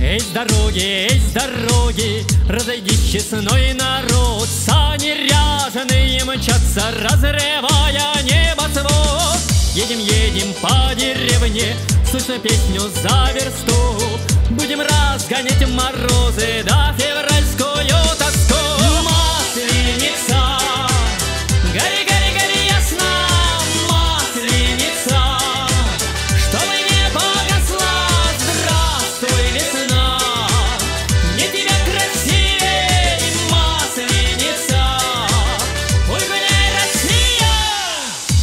Эй, с дороги, разойдись, честной народ. Сани ряженые мчатся, разрывая небосвод. Едем, едем по деревне, слышно песню за версту. Будем разгонять морозы да февральскую тоску. Масленица, гори, гори, гори ясно, масленица, чтобы не погасла. Здравствуй, весна, мне тебя красивей, масленица. Ой, гуляй, Россия!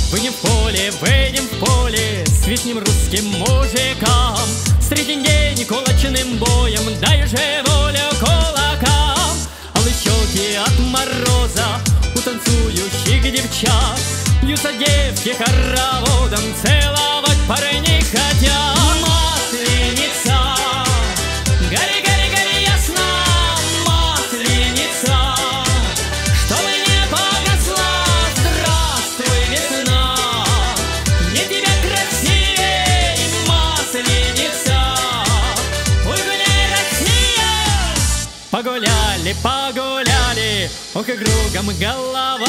Выйдем в поле, свистнем русским мужикам. Встретим день кулачным боем, дай же волю кулакам. Алые щеки от мороза у танцующих девчат. Бьются девки хороводом, целовать пары не хотят. Масленица, гори, гори, гори ясно, масленица, чтобы не погасла. Здравствуй, весна, мне тебя красивей, масленица. Ой, гуляй, Россия! Погуляли, погуляли, ох и кругом голова.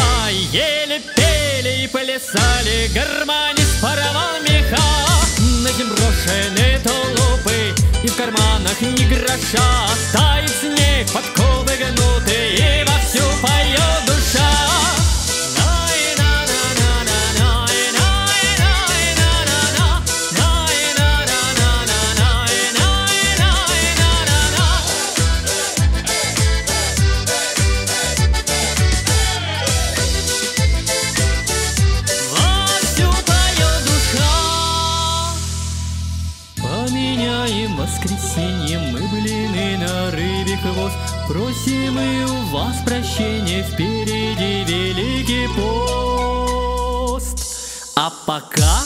Ели, пели и плясали, гармонист порвал меха. На землю брошены тулупы, и в карманах ни гроша. Тает снег, подковы гнуты, и вовсю поет душа. Поменяем воскресенье мы блины на рыбий хвост. Просим мы у вас прощения, впереди Великий пост. А пока